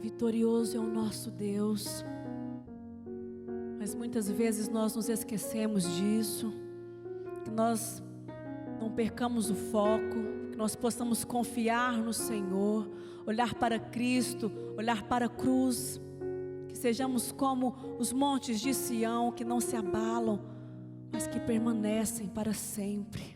Vitorioso é o nosso Deus. Mas muitas vezes nós nos esquecemos disso. Que nós não percamos o foco. Que nós possamos confiar no Senhor. Olhar para Cristo, olhar para a cruz. Que sejamos como os montes de Sião, que não se abalam, mas que permanecem para sempre.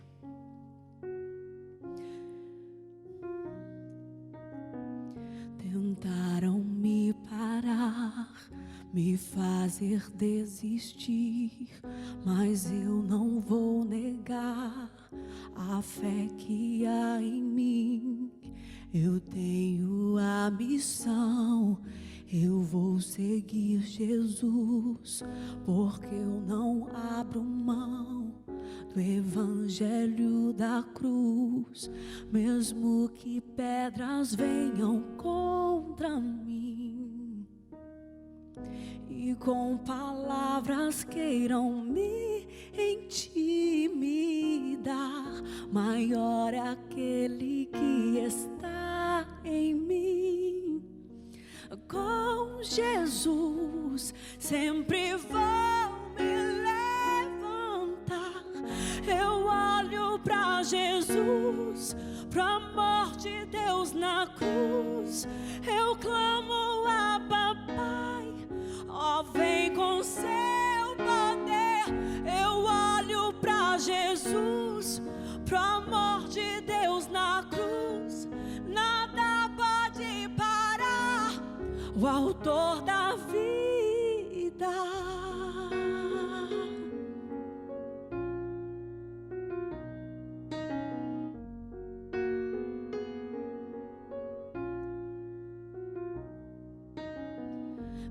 Tentaram me parar, me fazer desistir, mas eu não vou negar a fé que há em mim. Eu tenho a missão, eu vou seguir Jesus, porque eu não abro mão do evangelho da cruz, mesmo que pedras venham contra mim e com palavras queiram me intimidar. Maior é aquele que está em mim. Com Jesus sempre vou me levantar. Eu olho pra Jesus, pro amor de Deus na cruz. Eu clamo a Papai, ó, vem com seu poder. Eu olho pra Jesus, pro amor de Deus na cruz. Nada pode parar o autor da vida.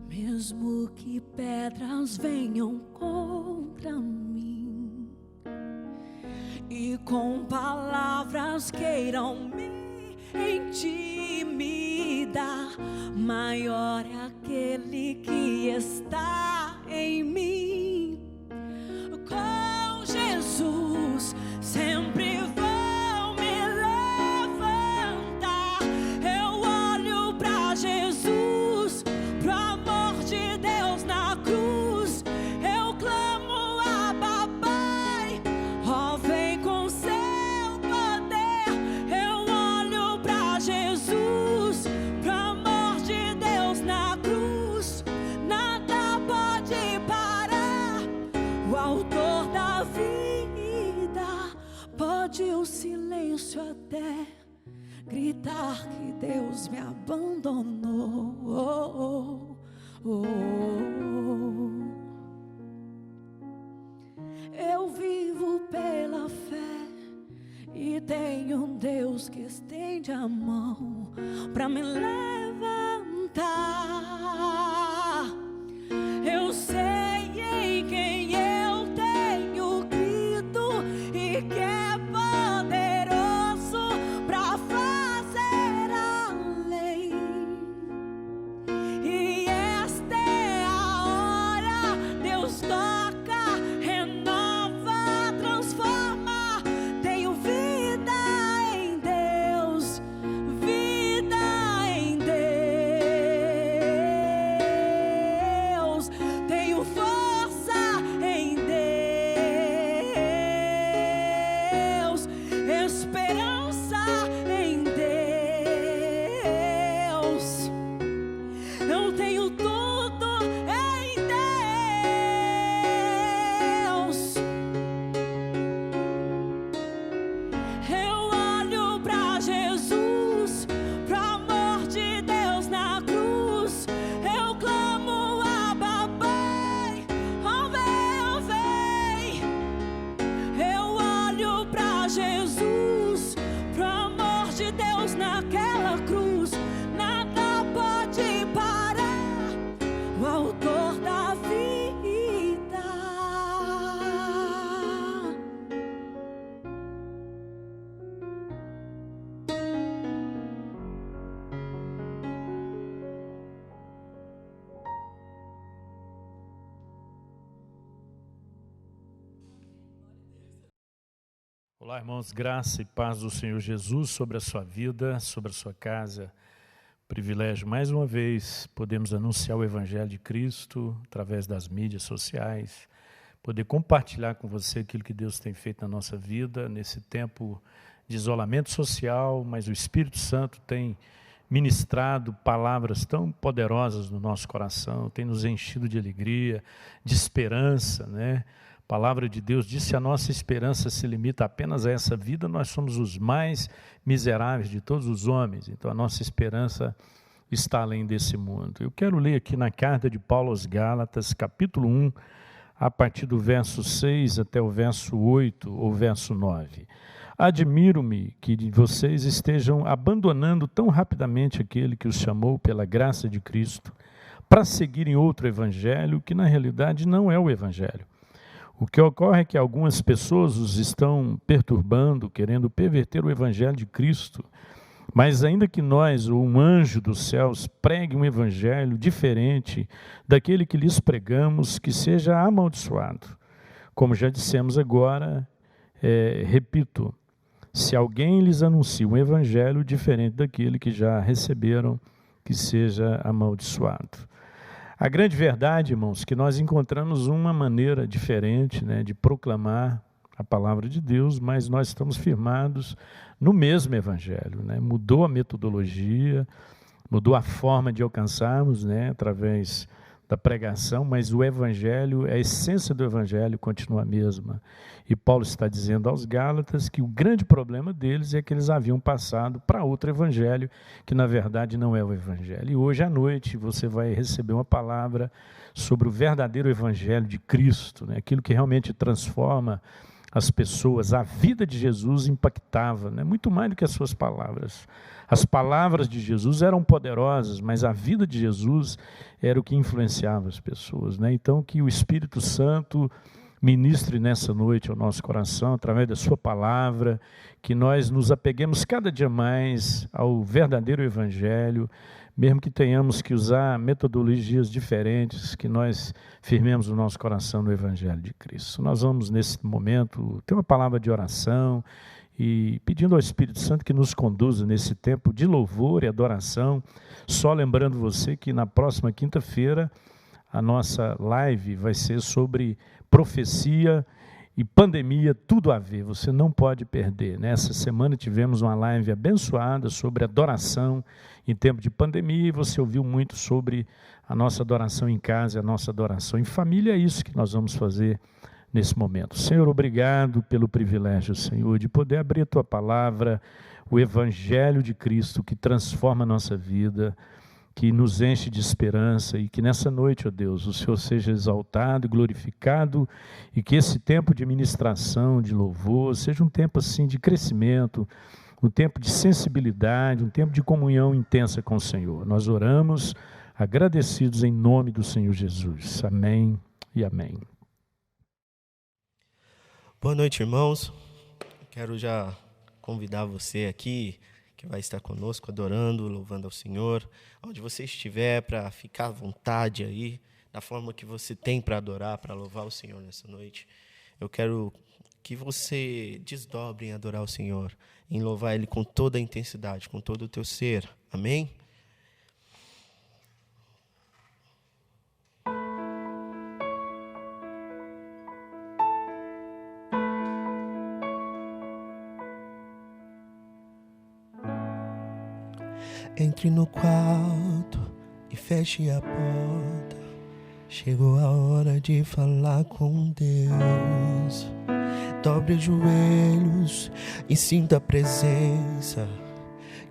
Mesmo que pedras venham contra mim e com palavras queiram me intimidar, maior é aquele que está em mim. Com Jesus sempre vou me levantar. Eu olho pra Jesus, pro amor de Deus na cruz. Eu clamo a Papai, ó, vem com seu poder. Eu olho pra Jesus, pro amor de Deus na cruz. Nada pode parar o autor da vida. Pode o silêncio até gritar que Deus me abandonou. Eu vivo pela fé e tenho um Deus que estende a mão pra me levantar. Eu sei em quem eu tenho crido e que é poderoso pra fazer além. E esta é a hora, Deus toca, renova, transforma. Tenho vida em Deus, vida em Deus. Tenho força em Deus, esperança em Deus. Eu tenho tudo em Deus. Eu olho pra Jesus, pro amor de Deus na cruz. Eu clamo a Papai, ó, vem, vem. Eu olho pra Jesus, pro amor de Deus naquela cruz. Nada pode parar o autor da vida. Olá, irmãos, graça e paz do Senhor Jesus sobre a sua vida, sobre a sua casa. Privilégio, mais uma vez, podemos anunciar o Evangelho de Cristo através das mídias sociais, poder compartilhar com você aquilo que Deus tem feito na nossa vida, nesse tempo de isolamento social, mas o Espírito Santo tem ministrado palavras tão poderosas no nosso coração, tem nos enchido de alegria, de esperança, né? A palavra de Deus diz: se a nossa esperança se limita apenas a essa vida, nós somos os mais miseráveis de todos os homens. Então a nossa esperança está além desse mundo. Eu quero ler aqui na carta de Paulo aos Gálatas, capítulo 1, a partir do verso 6 até o verso 8 ou verso 9. Admiro-me que vocês estejam abandonando tão rapidamente aquele que os chamou pela graça de Cristo para seguirem outro evangelho que na realidade não é o evangelho. O que ocorre é que algumas pessoas os estão perturbando, querendo perverter o evangelho de Cristo. Mas ainda que nós, ou um anjo dos céus, pregue um evangelho diferente daquele que lhes pregamos, que seja amaldiçoado. Como já dissemos agora, repito, se alguém lhes anuncia um evangelho diferente daquele que já receberam, que seja amaldiçoado. A grande verdade, irmãos, que nós encontramos uma maneira diferente, né, de proclamar a palavra de Deus, mas nós estamos firmados no mesmo evangelho, né? Mudou a metodologia, mudou a forma de alcançarmos, né, através da pregação, mas o evangelho, a essência do evangelho continua a mesma. E Paulo está dizendo aos Gálatas que o grande problema deles é que eles haviam passado para outro evangelho, que na verdade não é o evangelho. E hoje à noite você vai receber uma palavra sobre o verdadeiro evangelho de Cristo, né? Aquilo que realmente transforma as pessoas. A vida de Jesus impactava, né? Muito mais do que as suas palavras. As palavras de Jesus eram poderosas, mas a vida de Jesus era o que influenciava as pessoas, né? Então, que o Espírito Santo ministre nessa noite ao nosso coração, através da sua palavra, que nós nos apeguemos cada dia mais ao verdadeiro evangelho, mesmo que tenhamos que usar metodologias diferentes, que nós firmemos o nosso coração no evangelho de Cristo. Nós vamos, nesse momento, ter uma palavra de oração e pedindo ao Espírito Santo que nos conduza nesse tempo de louvor e adoração. Só lembrando você que na próxima quinta-feira a nossa live vai ser sobre profecia e pandemia, tudo a ver, você não pode perder. Nessa semana tivemos uma live abençoada sobre adoração em tempo de pandemia, e você ouviu muito sobre a nossa adoração em casa, a nossa adoração em família. É isso que nós vamos fazer nesse momento. Senhor, obrigado pelo privilégio, Senhor, de poder abrir a Tua palavra, o Evangelho de Cristo que transforma a nossa vida, que nos enche de esperança, e que nessa noite, ó Deus, o Senhor seja exaltado e glorificado, e que esse tempo de ministração, de louvor, seja um tempo assim de crescimento, um tempo de sensibilidade, um tempo de comunhão intensa com o Senhor. Nós oramos agradecidos em nome do Senhor Jesus. Amém e amém. Boa noite, irmãos. Quero já convidar você aqui, que vai estar conosco, adorando, louvando ao Senhor, onde você estiver, para ficar à vontade aí, da forma que você tem para adorar, para louvar o Senhor nessa noite. Eu quero que você desdobre em adorar o Senhor, em louvar Ele com toda a intensidade, com todo o teu ser. Amém? Entre no quarto e feche a porta. Chegou a hora de falar com Deus. Dobre os joelhos e sinta a presença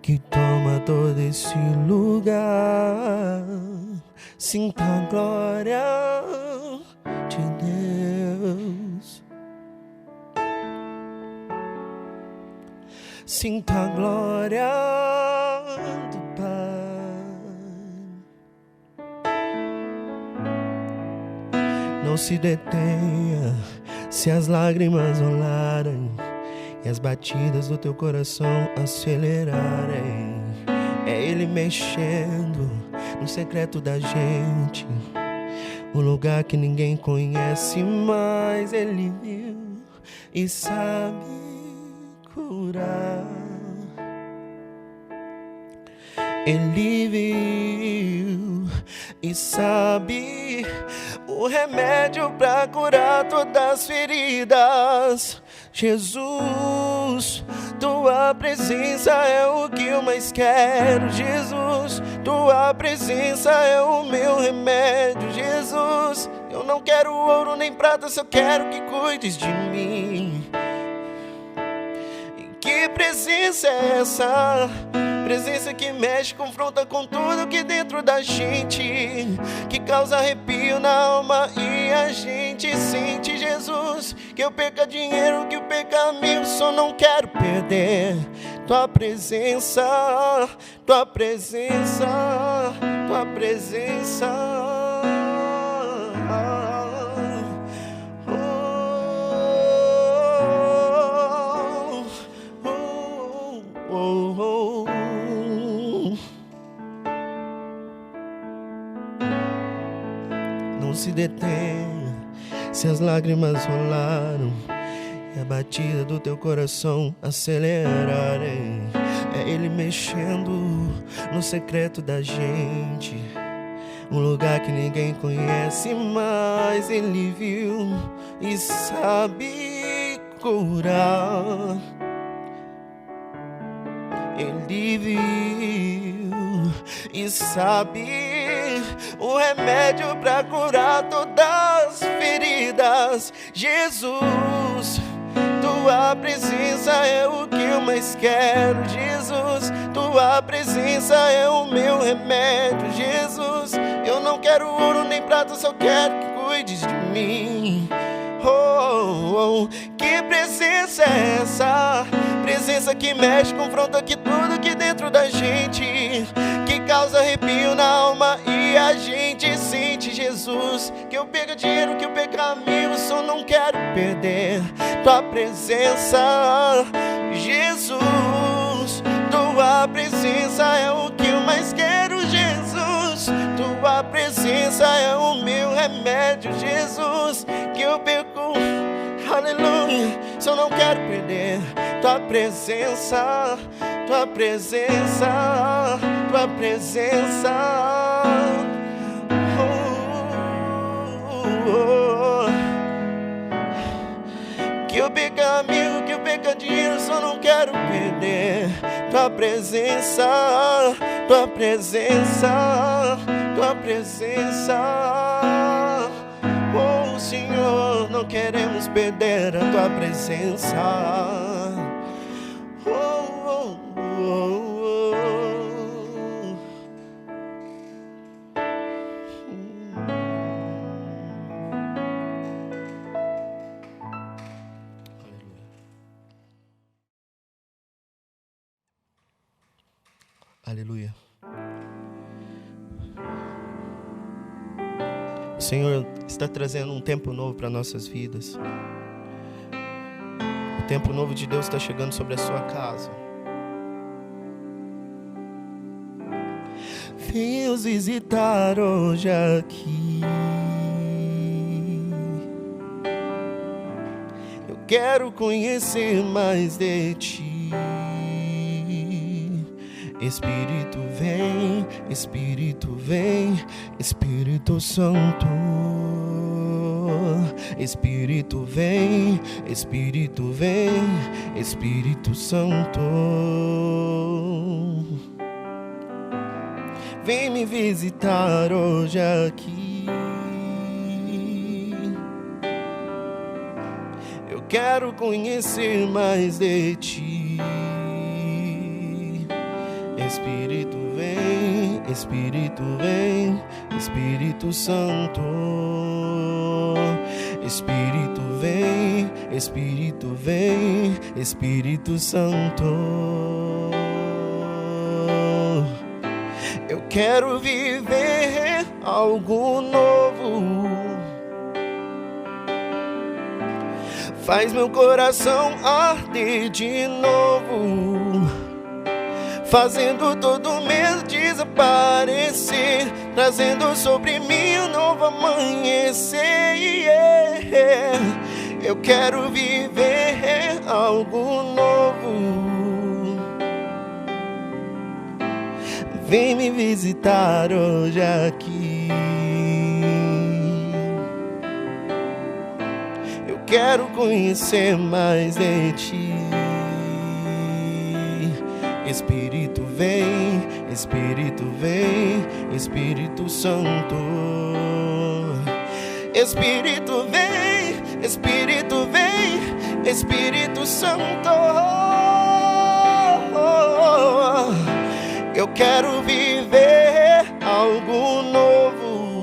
que toma todo esse lugar. Sinta a glória de Deus. Sinta a glória do Pai. Não se detenha se as lágrimas rolarem e as batidas do teu coração acelerarem. É Ele mexendo no secreto da gente, um lugar que ninguém conhece, mas Ele viu e sabe curar. Ele viu e sabe o remédio para curar todas as feridas. Jesus, tua presença é o que eu mais quero. Jesus, tua presença é o meu remédio. Jesus, eu não quero ouro nem prata, só quero que cuides de mim. E que presença é essa? Presença que mexe, confronta com tudo que dentro da gente, que causa arrepio na alma e a gente sente. Jesus, que eu perca dinheiro, que eu perca amigos, só não quero perder tua presença, tua presença, tua presença. Não se detenha se as lágrimas rolaram e a batida do teu coração acelerarem. É Ele mexendo no secreto da gente, um lugar que ninguém conhece, mas Ele viu e sabe curar. Ele viu e sabe o remédio para curar todas as feridas. Jesus, tua presença é o que eu mais quero. Jesus, tua presença é o meu remédio. Jesus, eu não quero ouro nem prata, só quero que cuides de mim. Oh, oh, que presença é essa? Presença que mexe, confronta que tudo que dentro da gente, que causa arrepio na alma e a gente sente. Jesus, que eu perca dinheiro, que eu perca amigos, só não quero perder tua presença. Jesus, tua presença é o que eu mais quero. Jesus, tua presença é o meu remédio. Jesus, que eu perco, aleluia, só não quero perder tua presença, tua presença, tua presença. Que eu perca amigo, que eu perca dinheiro, só não quero perder tua presença, tua presença, tua presença. Oh Senhor, não queremos perder a tua presença. Oh, oh, oh, oh. Aleluia. O Senhor está trazendo um tempo novo para nossas vidas. O tempo novo de Deus está chegando sobre a sua casa. Vem nos visitar hoje aqui. Eu quero conhecer mais de ti. Espírito vem, Espírito vem, Espírito Santo. Espírito vem, Espírito vem, Espírito Santo. Vem me visitar hoje aqui. Eu quero conhecer mais de ti. Espírito vem, Espírito vem, Espírito Santo. Espírito vem, Espírito vem, Espírito Santo. Eu quero viver algo novo. Faz meu coração arder de novo, fazendo todo medo desaparecer, trazendo sobre mim um novo amanhecer. Eu quero viver algo novo. vem me visitar hoje aqui. Eu quero conhecer mais de ti. Espírito vem, Espírito vem, Espírito Santo. Espírito vem, Espírito vem, Espírito Santo. Eu quero viver algo novo.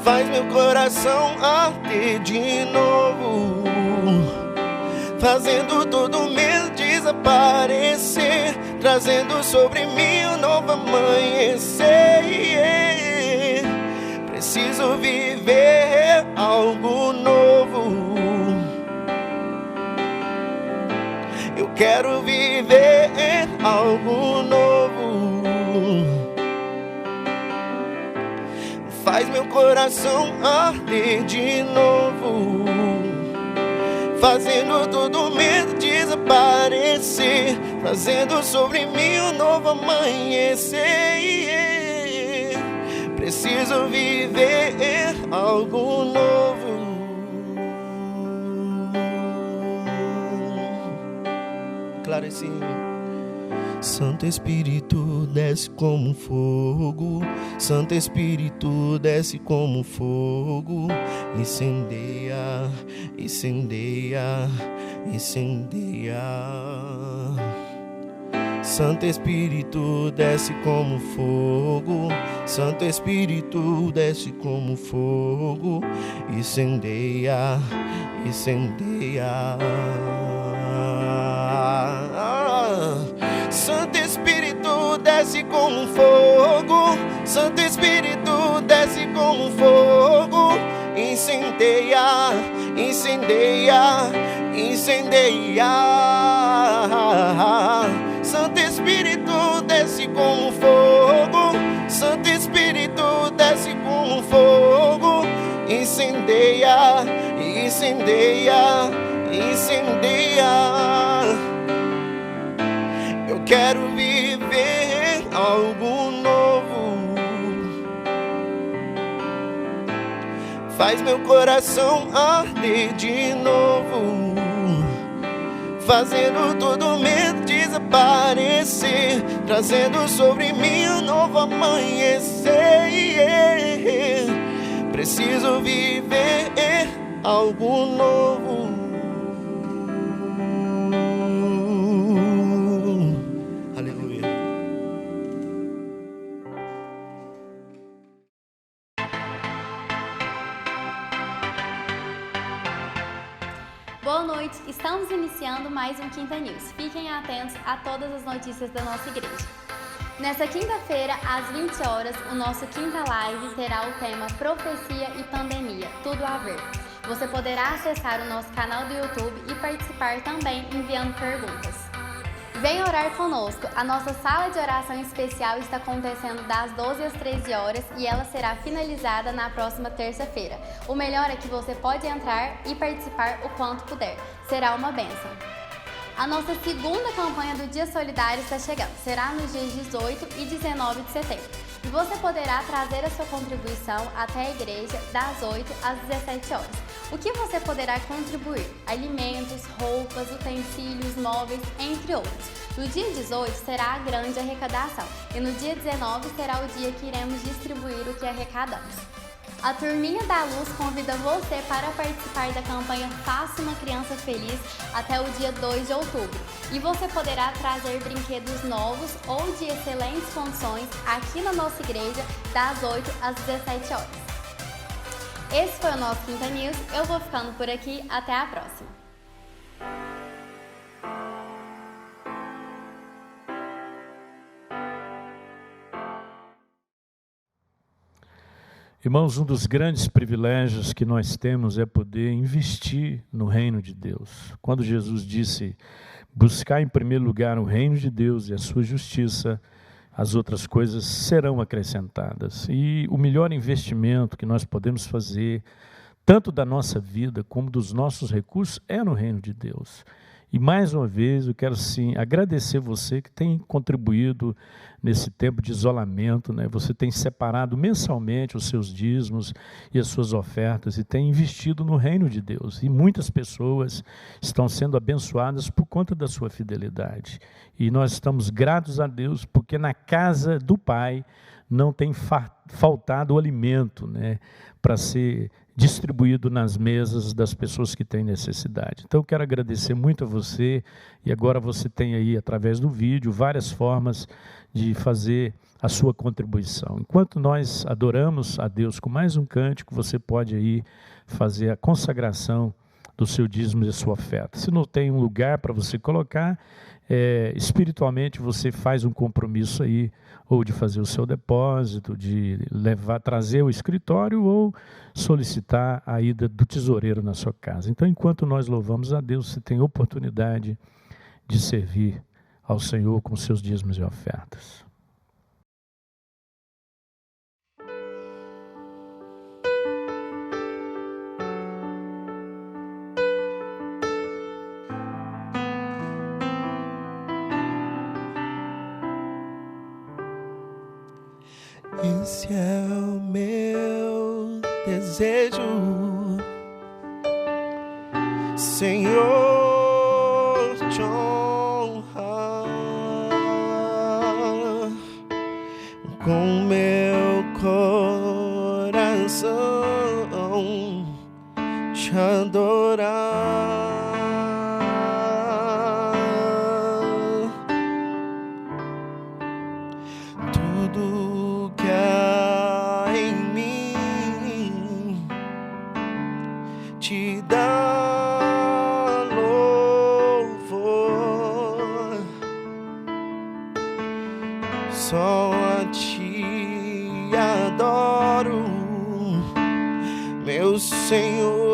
Faz meu coração arder de novo, fazendo todo medo desaparecer, trazendo sobre mim um novo amanhecer. Preciso viver algo novo. Eu quero viver algo novo. Faz meu coração arder de novo, fazendo todo medo desaparecer, trazendo sobre mim um novo amanhecer. Preciso viver algo novo. Claro, assim. Santo Espírito desce como fogo, Santo Espírito desce como fogo, incendeia, incendeia, incendeia. Santo Espírito desce como fogo, Santo Espírito desce como fogo, incendeia, incendeia. Santo Espírito desce como fogo, Santo Espírito desce como fogo, incendeia, incendeia, incendeia. Santo Espírito desce como fogo, Santo Espírito desce como fogo, incendeia, incendeia, incendeia. Eu quero viver algo novo. Faz meu coração arder de novo, fazendo todo medo desaparecer, trazendo sobre mim um novo amanhecer. Preciso viver algo novo. Boa noite, estamos iniciando mais um Quinta News. Fiquem atentos a todas as notícias da nossa igreja. Nesta quinta-feira, às 20 horas, o nosso Quinta Live terá o tema Profecia e Pandemia, tudo a ver. Você poderá acessar o nosso canal do YouTube e participar também enviando perguntas. Venha orar conosco. A nossa sala de oração especial está acontecendo das 12 às 13 horas e ela será finalizada na próxima terça-feira. O melhor é que você pode entrar e participar o quanto puder. Será uma bênção. A nossa segunda campanha do Dia Solidário está chegando. Será nos dias 18 e 19 de setembro. E você poderá trazer a sua contribuição até a igreja das 8 às 17 horas. O que você poderá contribuir? Alimentos, roupas, utensílios, móveis, entre outros. No dia 18 será a grande arrecadação e no dia 19 será o dia que iremos distribuir o que arrecadamos. A Turminha da Luz convida você para participar da campanha Faça uma Criança Feliz até o dia 2 de outubro. E você poderá trazer brinquedos novos ou de excelentes condições aqui na nossa igreja das 8 às 17 horas. Esse foi o nosso Quinta News. Eu vou ficando por aqui. Até a próxima. Irmãos, um dos grandes privilégios que nós temos é poder investir no reino de Deus. Quando Jesus disse, buscar em primeiro lugar o reino de Deus e a sua justiça, as outras coisas serão acrescentadas. E o melhor investimento que nós podemos fazer, tanto da nossa vida como dos nossos recursos, é no reino de Deus. E mais uma vez eu quero sim agradecer você que tem contribuído nesse tempo de isolamento, né? Você tem separado mensalmente os seus dízimos e as suas ofertas e tem investido no reino de Deus. E muitas pessoas estão sendo abençoadas por conta da sua fidelidade. E nós estamos gratos a Deus porque na casa do Pai não tem faltado o alimento, né, para ser distribuído nas mesas das pessoas que têm necessidade. Então eu quero agradecer muito a você, e agora você tem aí, através do vídeo, várias formas de fazer a sua contribuição. Enquanto nós adoramos a Deus com mais um cântico, você pode aí fazer a consagração do seu dízimo e da sua oferta. Se não tem um lugar para você colocar, espiritualmente você faz um compromisso aí, ou de fazer o seu depósito, de trazer o escritório, ou solicitar a ida do tesoureiro na sua casa. Então, enquanto nós louvamos a Deus, você tem oportunidade de servir ao Senhor com seus dízimos e ofertas. Esse é o meu desejo, Senhor, te honrar com meu coração, te adorar. Tudo que há em mim te dá louvor, só a ti adoro, meu Senhor.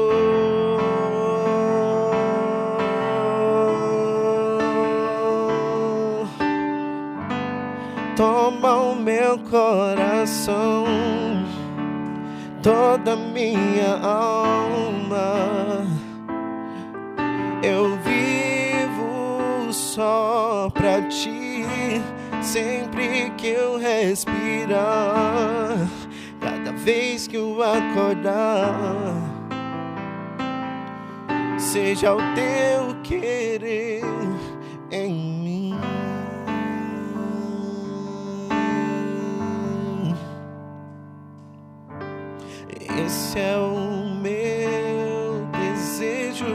Toma o meu coração, toda minha alma. Eu vivo só pra ti, sempre que eu respirar, cada vez que eu acordar. Seja o teu querer em mim. Esse é o meu desejo,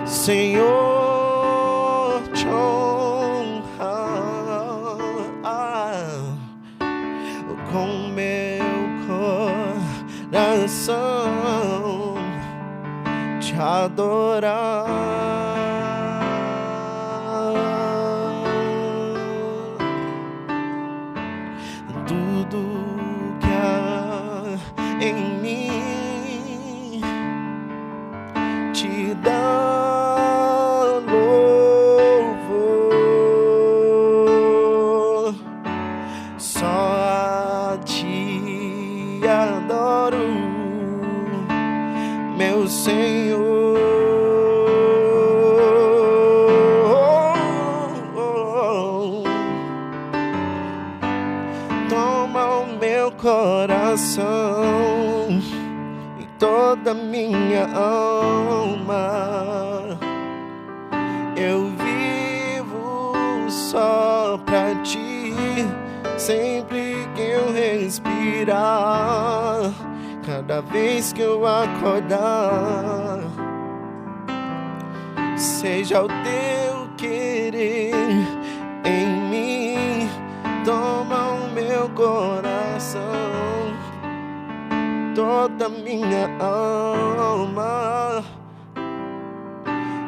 Senhor, te honrar com meu coração, te adorar. Tudo em mim te dá louvor, só a ti adoro, meu Senhor. Toma o meu coração e toda minha alma. Eu vivo só pra ti, sempre que eu respirar, cada vez que eu acordar. Seja o teu querer em mim, toma o meu coração, toda minha alma.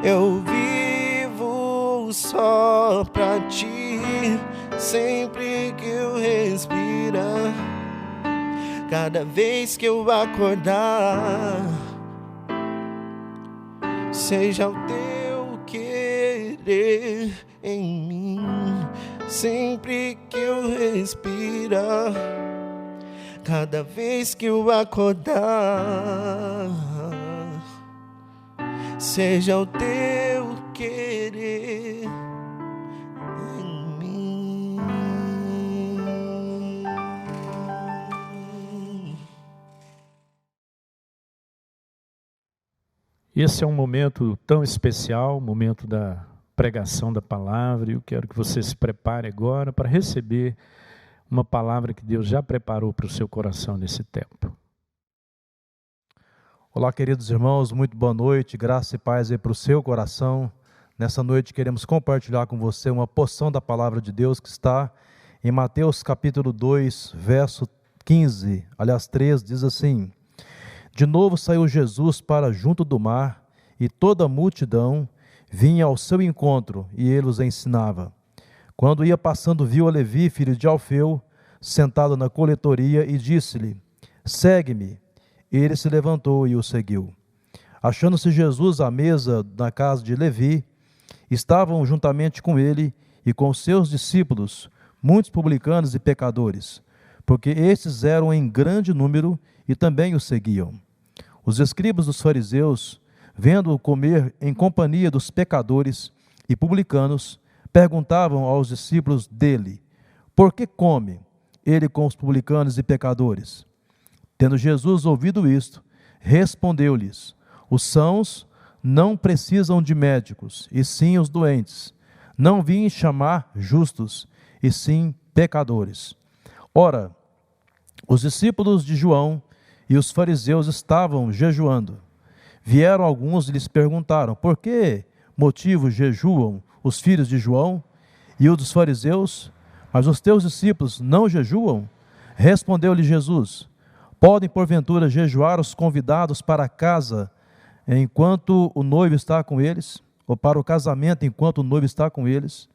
Eu vivo só pra ti, sempre que eu respirar, cada vez que eu acordar. Seja o teu querer em mim, sempre que eu respirar, cada vez que eu acordar. seja o teu querer em mim. Esse é um momento tão especial, momento da pregação da palavra, e eu quero que você se prepare agora para receber uma palavra que Deus já preparou para o seu coração nesse tempo. Olá, queridos irmãos, muito boa noite, graça e paz aí para o seu coração. Nessa noite queremos compartilhar com você uma porção da palavra de Deus que está em Mateus capítulo 2, verso 15, aliás 13, diz assim: De novo saiu Jesus para junto do mar, e toda a multidão vinha ao seu encontro, e ele os ensinava. Quando ia passando, viu a Levi, filho de Alfeu, sentado na coletoria, e disse-lhe: Segue-me. Ele se levantou e o seguiu. Achando-se Jesus à mesa na casa de Levi, estavam juntamente com ele e com seus discípulos muitos publicanos e pecadores, porque estes eram em grande número e também o seguiam. Os escribas dos fariseus, vendo-o comer em companhia dos pecadores e publicanos, perguntavam aos discípulos dele: Por que come ele com os publicanos e pecadores? Tendo Jesus ouvido isto, respondeu-lhes: Os sãos não precisam de médicos, e sim os doentes. Não vim chamar justos, e sim pecadores. Ora, os discípulos de João e os fariseus estavam jejuando. Vieram alguns e lhes perguntaram: Por que motivo jejuam os filhos de João e os dos fariseus, mas os teus discípulos não jejuam? Respondeu-lhe Jesus: Podem porventura jejuar os convidados para a casa enquanto o noivo está com eles? Ou para o casamento enquanto o noivo está com eles?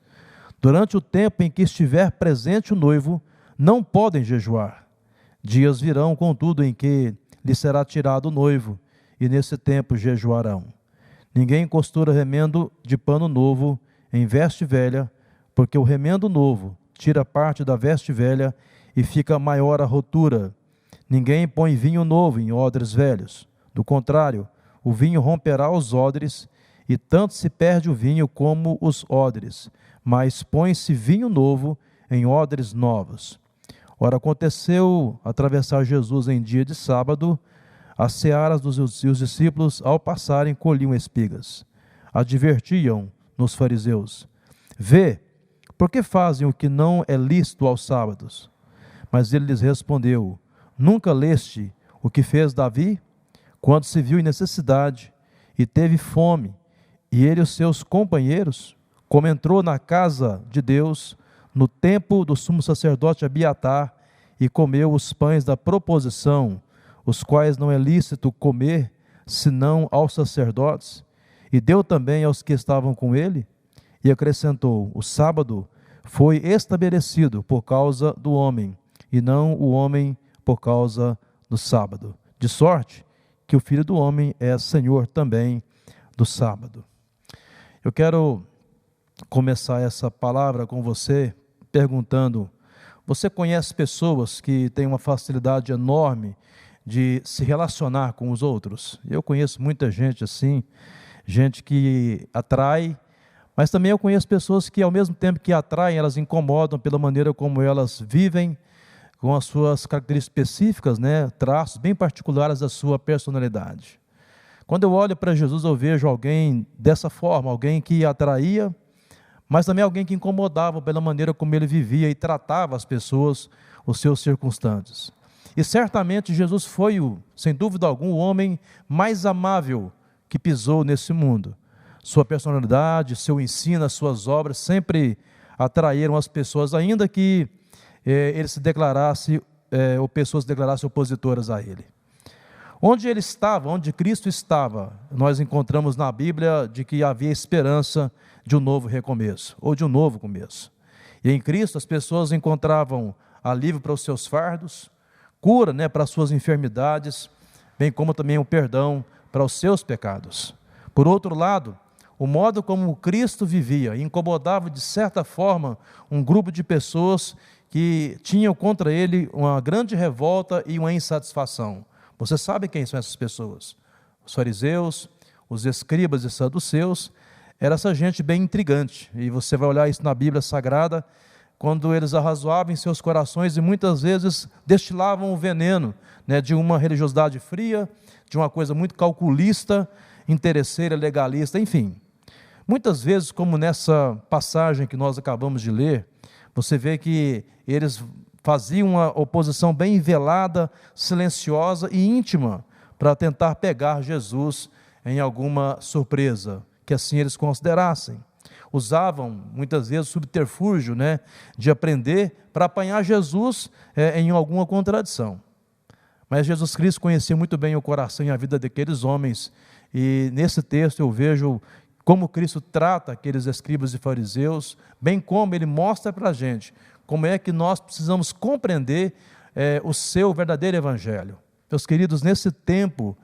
Durante o tempo em que estiver presente o noivo, não podem jejuar. Dias virão, contudo, em que lhe será tirado o noivo, e nesse tempo jejuarão. Ninguém costura remendo de pano novo em veste velha, porque o remendo novo tira parte da veste velha e fica maior a rotura. Ninguém põe vinho novo em odres velhos. Do contrário, o vinho romperá os odres, e tanto se perde o vinho como os odres. Mas põe-se vinho novo em odres novos. Ora, aconteceu atravessar Jesus em dia de sábado. As searas dos seus discípulos, ao passarem, colhiam espigas. Advertiam nos fariseus: Vê, por que fazem o que não é lícito aos sábados? Mas ele lhes respondeu: Nunca leste o que fez Davi, quando se viu em necessidade e teve fome, e ele e os seus companheiros, como entrou na casa de Deus, no tempo do sumo sacerdote Abiatar, e comeu os pães da proposição, os quais não é lícito comer, senão aos sacerdotes, e deu também aos que estavam com ele? E acrescentou: O sábado foi estabelecido por causa do homem, e não o homem por causa do sábado. De sorte que o Filho do Homem é Senhor também do sábado. Eu quero começar essa palavra com você perguntando: você conhece pessoas que têm uma facilidade enorme de se relacionar com os outros? Eu conheço muita gente assim, gente que atrai, mas também eu conheço pessoas que, ao mesmo tempo que atraem, elas incomodam pela maneira como elas vivem, com as suas características específicas, traços bem particulares da sua personalidade. Quando eu olho para Jesus, eu vejo alguém dessa forma, alguém que atraía, mas também alguém que incomodava pela maneira como ele vivia e tratava as pessoas, os seus circunstantes. E certamente Jesus foi, sem dúvida alguma, o homem mais amável que pisou nesse mundo. Sua personalidade, seu ensino, as suas obras sempre atraíram as pessoas, ainda que ele se declarasse, ou pessoas se declarassem opositoras a ele. Onde ele estava, onde Cristo estava, nós encontramos na Bíblia de que havia esperança de um novo recomeço, ou de um novo começo. E em Cristo as pessoas encontravam alívio para os seus fardos, cura para as suas enfermidades, bem como também o perdão para os seus pecados. Por outro lado, o modo como Cristo vivia incomodava de certa forma um grupo de pessoas que tinham contra ele uma grande revolta e uma insatisfação. Você sabe quem são essas pessoas? Os fariseus, os escribas e saduceus, era essa gente bem intrigante. E você vai olhar isso na Bíblia Sagrada, quando eles arrazoavam em seus corações e muitas vezes destilavam o veneno, né, de uma religiosidade fria, de uma coisa muito calculista, interesseira, legalista, enfim. Muitas vezes, como nessa passagem que nós acabamos de ler, você vê que eles faziam uma oposição bem velada, silenciosa e íntima para tentar pegar Jesus em alguma surpresa, que assim eles considerassem. Usavam, muitas vezes, o subterfúgio, né, de aprender para apanhar Jesus em alguma contradição. Mas Jesus Cristo conhecia muito bem o coração e a vida daqueles homens, e nesse texto eu vejo como Cristo trata aqueles escribas e fariseus, bem como Ele mostra para a gente como é que nós precisamos compreender o seu verdadeiro evangelho. Meus queridos, nesse tempo,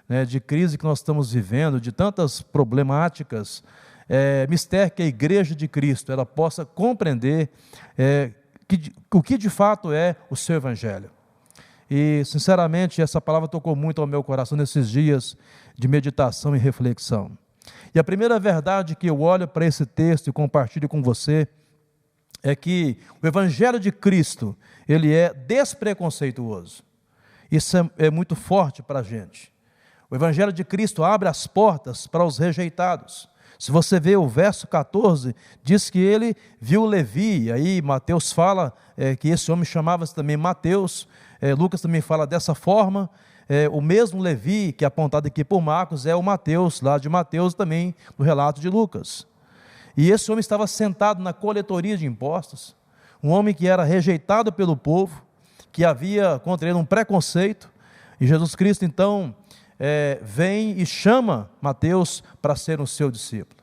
né, de crise que nós estamos vivendo, de tantas problemáticas, mister que a igreja de Cristo ela possa compreender o que de fato é o seu evangelho. E, sinceramente, essa palavra tocou muito ao meu coração nesses dias de meditação e reflexão. E a primeira verdade que eu olho para esse texto e compartilho com você é que o evangelho de Cristo, ele é despreconceituoso. Isso é muito forte para a gente. O evangelho de Cristo abre as portas para os rejeitados. Se você vê o verso 14, diz que ele viu Levi, aí Mateus fala que esse homem chamava-se também Mateus, Lucas também fala dessa forma, o mesmo Levi que é apontado aqui por Marcos é o Mateus, lá de Mateus também, no relato de Lucas. E esse homem estava sentado na coletoria de impostos, um homem que era rejeitado pelo povo, que havia contra ele um preconceito, e Jesus Cristo então vem e chama Mateus para ser o seu discípulo.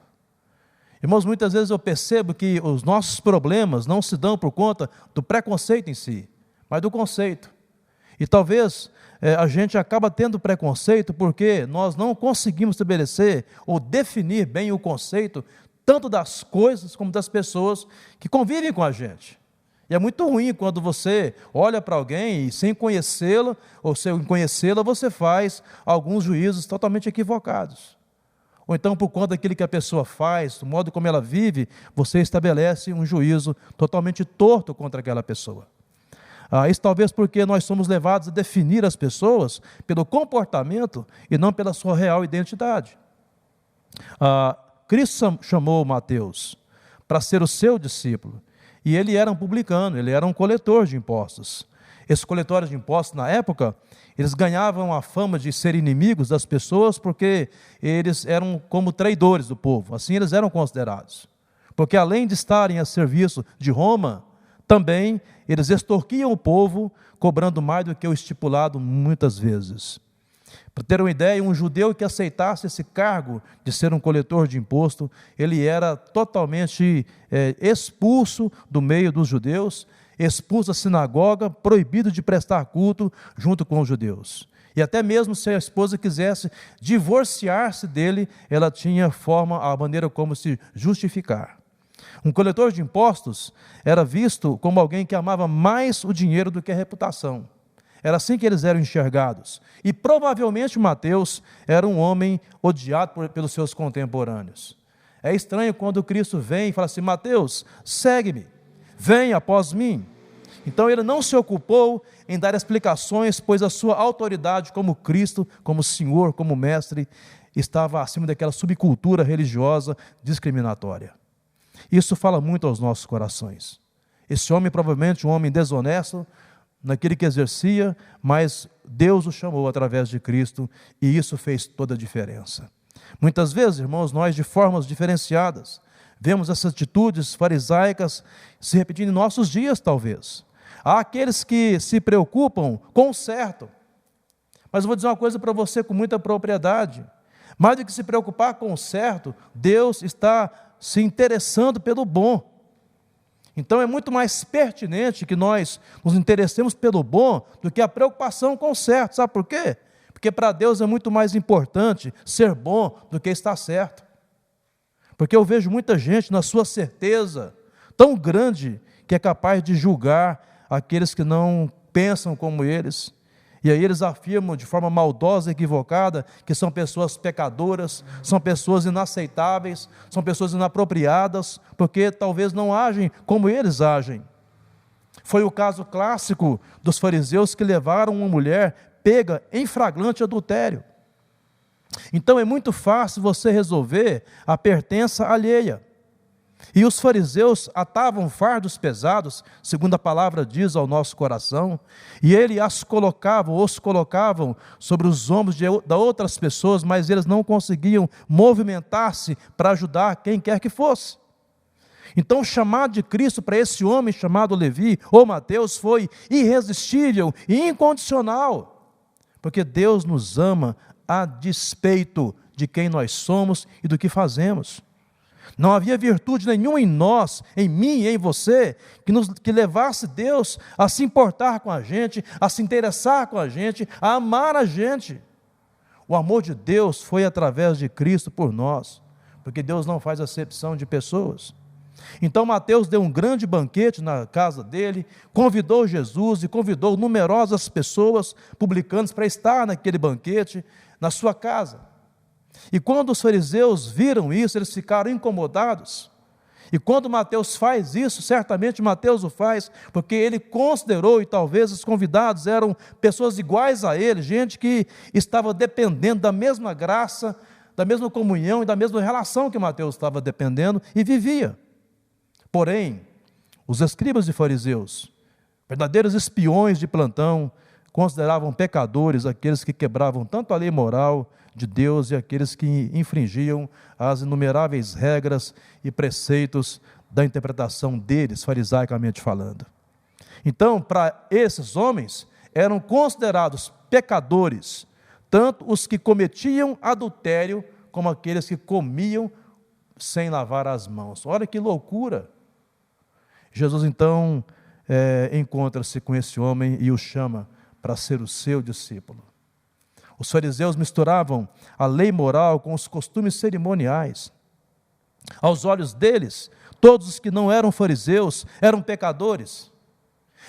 Irmãos, muitas vezes eu percebo que os nossos problemas não se dão por conta do preconceito em si, mas do conceito. E talvez a gente acaba tendo preconceito porque nós não conseguimos estabelecer ou definir bem o conceito, tanto das coisas como das pessoas que convivem com a gente. E é muito ruim quando você olha para alguém e sem conhecê-la, ou sem conhecê-la, você faz alguns juízos totalmente equivocados. Ou então, por conta daquilo que a pessoa faz, do modo como ela vive, você estabelece um juízo totalmente torto contra aquela pessoa. Isso talvez porque nós somos levados a definir as pessoas pelo comportamento e não pela sua real identidade. Cristo chamou Mateus para ser o seu discípulo. E ele era um publicano, ele era um coletor de impostos. Esses coletores de impostos, na época, eles ganhavam a fama de ser inimigos das pessoas porque eles eram como traidores do povo, assim eles eram considerados. Porque além de estarem a serviço de Roma, também eles extorquiam o povo, cobrando mais do que o estipulado muitas vezes. Para ter uma ideia, um judeu que aceitasse esse cargo de ser um coletor de imposto, ele era totalmente expulso do meio dos judeus, expulso da sinagoga, proibido de prestar culto junto com os judeus. E até mesmo se a esposa quisesse divorciar-se dele, ela tinha a maneira como se justificar. Um coletor de impostos era visto como alguém que amava mais o dinheiro do que a reputação. Era assim que eles eram enxergados. E provavelmente Mateus era um homem odiado pelos seus contemporâneos. É estranho quando Cristo vem e fala assim: Mateus, segue-me, vem após mim. Então ele não se ocupou em dar explicações, pois a sua autoridade como Cristo, como Senhor, como Mestre, estava acima daquela subcultura religiosa discriminatória. Isso fala muito aos nossos corações. Esse homem provavelmente um homem desonesto naquele que exercia, mas Deus o chamou através de Cristo e isso fez toda a diferença. Muitas vezes, irmãos, nós de formas diferenciadas vemos essas atitudes farisaicas se repetindo em nossos dias, talvez. Há aqueles que se preocupam com o certo, mas eu vou dizer uma coisa para você com muita propriedade: mais do que se preocupar com o certo, Deus está se interessando pelo bom. Então é muito mais pertinente que nós nos interessemos pelo bom do que a preocupação com o certo. Sabe por quê? Porque para Deus é muito mais importante ser bom do que estar certo. Porque eu vejo muita gente na sua certeza tão grande que é capaz de julgar aqueles que não pensam como eles. E aí eles afirmam de forma maldosa e equivocada que são pessoas pecadoras, são pessoas inaceitáveis, são pessoas inapropriadas, porque talvez não agem como eles agem. Foi o caso clássico dos fariseus que levaram uma mulher pega em flagrante adultério. Então é muito fácil você resolver a pertença alheia. E os fariseus atavam fardos pesados, segundo a palavra diz ao nosso coração, e eles os colocavam sobre os ombros de outras pessoas, mas eles não conseguiam movimentar-se para ajudar quem quer que fosse. Então o chamado de Cristo para esse homem chamado Levi, ou Mateus, foi irresistível e incondicional, porque Deus nos ama a despeito de quem nós somos e do que fazemos. Não havia virtude nenhuma em nós, em mim e em você, que levasse Deus a se importar com a gente, a se interessar com a gente, a amar a gente. O amor de Deus foi através de Cristo por nós, porque Deus não faz acepção de pessoas. Então Mateus deu um grande banquete na casa dele, convidou Jesus e convidou numerosas pessoas, publicanos, para estar naquele banquete, na sua casa. E quando os fariseus viram isso, eles ficaram incomodados. E quando Mateus faz isso, certamente Mateus o faz, porque ele considerou, e talvez os convidados eram pessoas iguais a ele, gente que estava dependendo da mesma graça, da mesma comunhão e da mesma relação que Mateus estava dependendo e vivia. Porém, os escribas e fariseus, verdadeiros espiões de plantão, consideravam pecadores aqueles que quebravam tanto a lei moral de Deus e aqueles que infringiam as inumeráveis regras e preceitos da interpretação deles, farisaicamente falando. Então, para esses homens, eram considerados pecadores, tanto os que cometiam adultério, como aqueles que comiam sem lavar as mãos. Olha que loucura! Jesus, então, encontra-se com esse homem e o chama para ser o seu discípulo. Os fariseus misturavam a lei moral com os costumes cerimoniais. Aos olhos deles, todos os que não eram fariseus eram pecadores.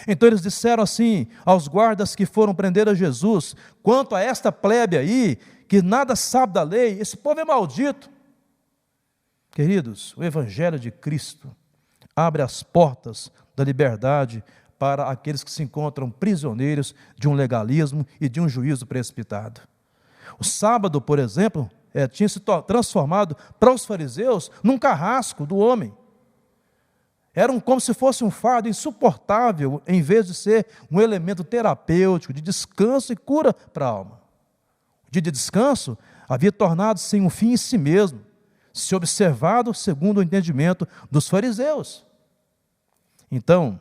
Então eles disseram assim aos guardas que foram prender a Jesus: quanto a esta plebe aí, que nada sabe da lei, esse povo é maldito. Queridos, o Evangelho de Cristo abre as portas da liberdade para aqueles que se encontram prisioneiros de um legalismo e de um juízo precipitado. O sábado, por exemplo, tinha se transformado para os fariseus num carrasco do homem. Era como se fosse um fardo insuportável, em vez de ser um elemento terapêutico, de descanso e cura para a alma. O dia de descanso havia tornado-se um fim em si mesmo, se observado segundo o entendimento dos fariseus. Então,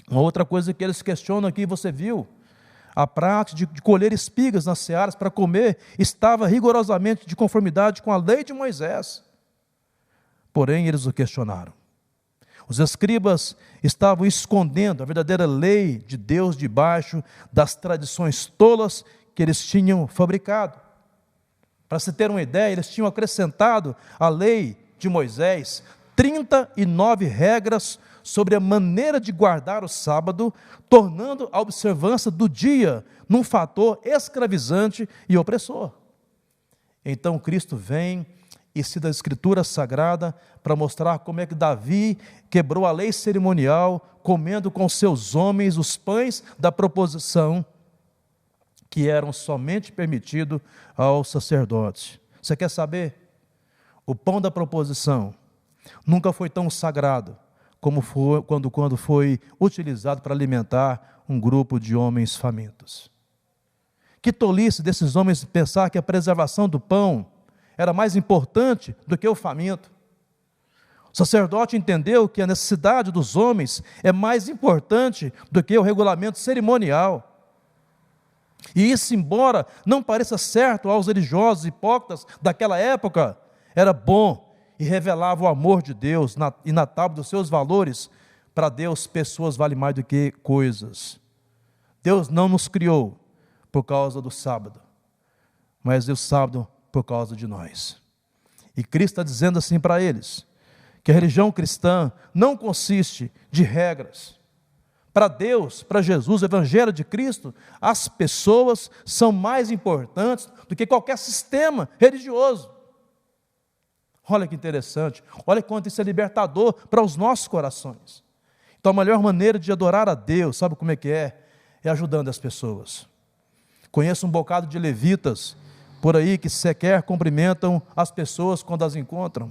uma outra coisa que eles questionam aqui, você viu, a prática de colher espigas nas searas para comer estava rigorosamente de conformidade com a lei de Moisés. Porém, eles o questionaram. Os escribas estavam escondendo a verdadeira lei de Deus debaixo das tradições tolas que eles tinham fabricado. Para se ter uma ideia, eles tinham acrescentado à lei de Moisés 39 regras sobre a maneira de guardar o sábado, tornando a observância do dia num fator escravizante e opressor. Então Cristo vem e cita a Escritura Sagrada para mostrar como é que Davi quebrou a lei cerimonial, comendo com seus homens os pães da proposição, que eram somente permitidos aos sacerdotes. Você quer saber? O pão da proposição nunca foi tão sagrado como foi quando foi utilizado para alimentar um grupo de homens famintos. Que tolice desses homens pensar que a preservação do pão era mais importante do que o faminto. O sacerdote entendeu que a necessidade dos homens é mais importante do que o regulamento cerimonial. E isso, embora não pareça certo aos religiosos hipócritas daquela época, era bom e revelava o amor de Deus e na tábua dos seus valores. Para Deus, pessoas valem mais do que coisas. Deus não nos criou por causa do sábado, mas o sábado por causa de nós. E Cristo está dizendo assim para eles, que a religião cristã não consiste de regras Para Deus, para Jesus, o Evangelho de Cristo, as pessoas são mais importantes do que qualquer sistema religioso. Olha que interessante, olha quanto isso é libertador para os nossos corações. Então a melhor maneira de adorar a Deus, sabe como é que é? É ajudando as pessoas. Conheço um bocado de levitas por aí que sequer cumprimentam as pessoas quando as encontram.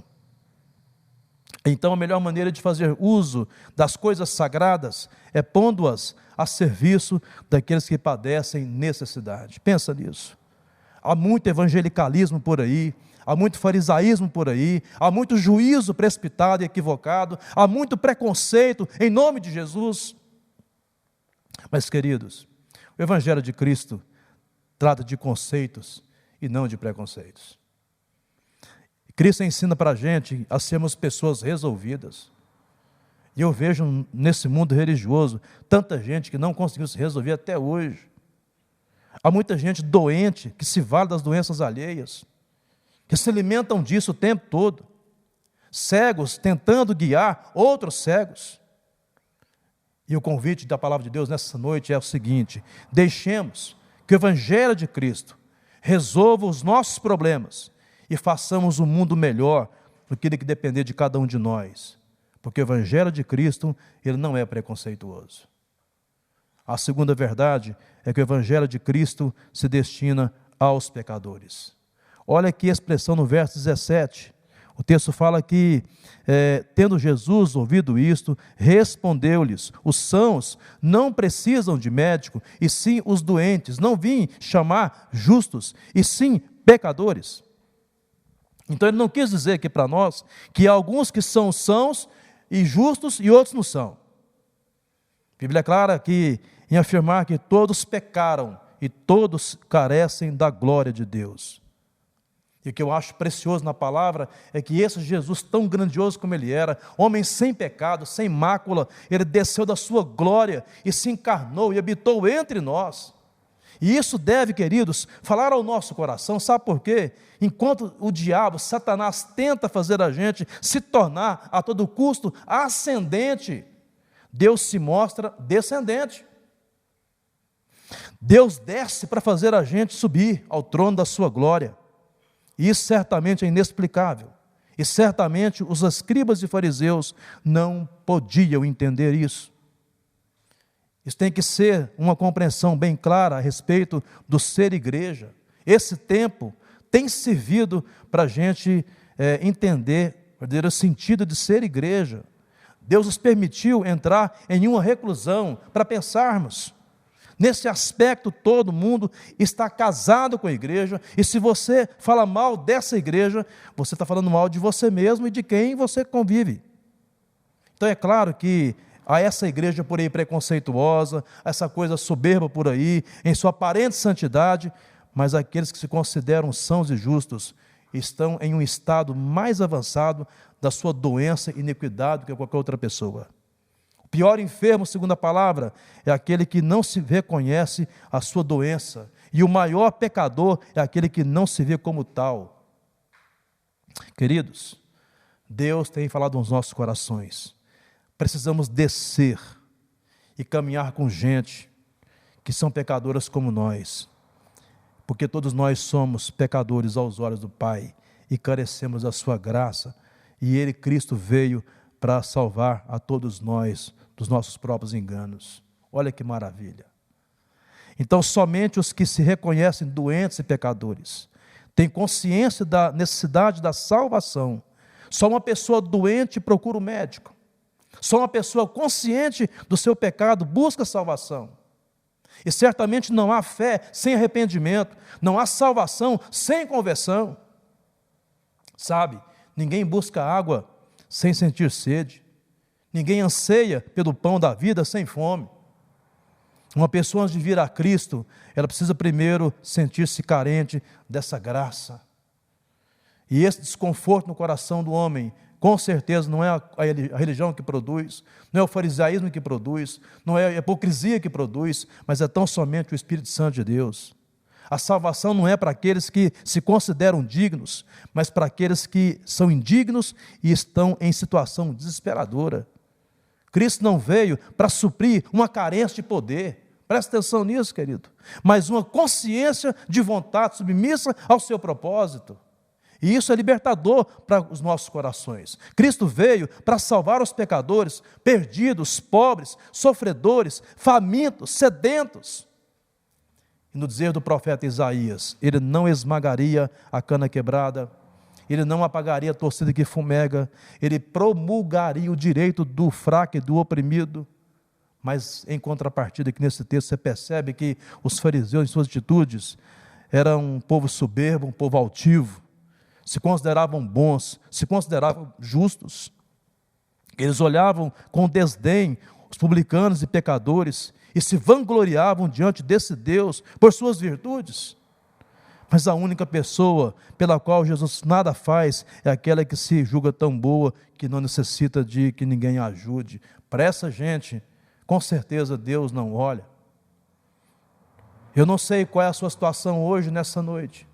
Então a melhor maneira de fazer uso das coisas sagradas é pondo-as a serviço daqueles que padecem necessidade. Pensa nisso. Há muito evangelicalismo por aí, há muito farisaísmo por aí, há muito juízo precipitado e equivocado, há muito preconceito em nome de Jesus. Mas, queridos, o Evangelho de Cristo trata de conceitos e não de preconceitos. Cristo ensina para a gente a sermos pessoas resolvidas. E eu vejo nesse mundo religioso tanta gente que não conseguiu se resolver até hoje. Há muita gente doente que se vale das doenças alheias, que se alimentam disso o tempo todo. Cegos tentando guiar outros cegos. E o convite da palavra de Deus nessa noite é o seguinte: deixemos que o Evangelho de Cristo resolva os nossos problemas e façamos um mundo melhor do que depender de cada um de nós. Porque o Evangelho de Cristo, ele não é preconceituoso. A segunda verdade é que o Evangelho de Cristo se destina aos pecadores. Olha aqui a expressão no verso 17. O texto fala que, tendo Jesus ouvido isto, respondeu-lhes: os sãos não precisam de médico, e sim os doentes. Não vim chamar justos, e sim pecadores. Então ele não quis dizer aqui para nós que há alguns que são sãos e justos e outros não são. A Bíblia é clara aqui em afirmar que todos pecaram e todos carecem da glória de Deus. E o que eu acho precioso na palavra é que esse Jesus, tão grandioso como ele era, homem sem pecado, sem mácula, ele desceu da sua glória e se encarnou e habitou entre nós. E isso deve, queridos, falar ao nosso coração. Sabe por quê? Enquanto o diabo, Satanás, tenta fazer a gente se tornar a todo custo ascendente, Deus se mostra descendente. Deus desce para fazer a gente subir ao trono da sua glória. E isso certamente é inexplicável. E certamente os escribas e fariseus não podiam entender isso. Isso tem que ser uma compreensão bem clara a respeito do ser igreja. Esse tempo tem servido para a gente entender o verdadeiro sentido de ser igreja. Deus nos permitiu entrar em uma reclusão para pensarmos. Nesse aspecto, todo mundo está casado com a igreja, e se você fala mal dessa igreja, você está falando mal de você mesmo e de quem você convive. Então é claro que há essa igreja por aí preconceituosa, essa coisa soberba por aí, em sua aparente santidade, mas aqueles que se consideram sãos e justos estão em um estado mais avançado da sua doença e iniquidade do que qualquer outra pessoa. O pior enfermo, segundo a palavra, é aquele que não se reconhece a sua doença. E o maior pecador é aquele que não se vê como tal. Queridos, Deus tem falado aos nossos corações. Precisamos descer e caminhar com gente que são pecadoras como nós. Porque todos nós somos pecadores aos olhos do Pai e carecemos da sua graça. E Ele, Cristo, veio para salvar a todos nós dos nossos próprios enganos. Olha que maravilha. Então, somente os que se reconhecem doentes e pecadores têm consciência da necessidade da salvação. Só uma pessoa doente procura o médico. Só uma pessoa consciente do seu pecado busca salvação. E certamente não há fé sem arrependimento, não há salvação sem conversão. Sabe, ninguém busca água sem sentir sede. Ninguém anseia pelo pão da vida sem fome. Uma pessoa, antes de vir a Cristo, ela precisa primeiro sentir-se carente dessa graça. E esse desconforto no coração do homem, com certeza não é a religião que produz, não é o farisaísmo que produz, não é a hipocrisia que produz, mas é tão somente o Espírito Santo de Deus. A salvação não é para aqueles que se consideram dignos, mas para aqueles que são indignos e estão em situação desesperadora. Cristo não veio para suprir uma carência de poder. Presta atenção nisso, querido. Mas uma consciência de vontade submissa ao seu propósito. E isso é libertador para os nossos corações. Cristo veio para salvar os pecadores, perdidos, pobres, sofredores, famintos, sedentos. E no dizer do profeta Isaías, ele não esmagaria a cana quebrada, ele não apagaria a torcida que fumega, ele promulgaria o direito do fraco e do oprimido. Mas em contrapartida, que nesse texto você percebe que os fariseus, em suas atitudes, eram um povo soberbo, um povo altivo, se consideravam bons, se consideravam justos. Eles olhavam com desdém os publicanos e pecadores e se vangloriavam diante desse Deus por suas virtudes. Mas a única pessoa pela qual Jesus nada faz é aquela que se julga tão boa que não necessita de que ninguém a ajude. Para essa gente, com certeza Deus não olha. Eu não sei qual é a sua situação hoje, nessa noite.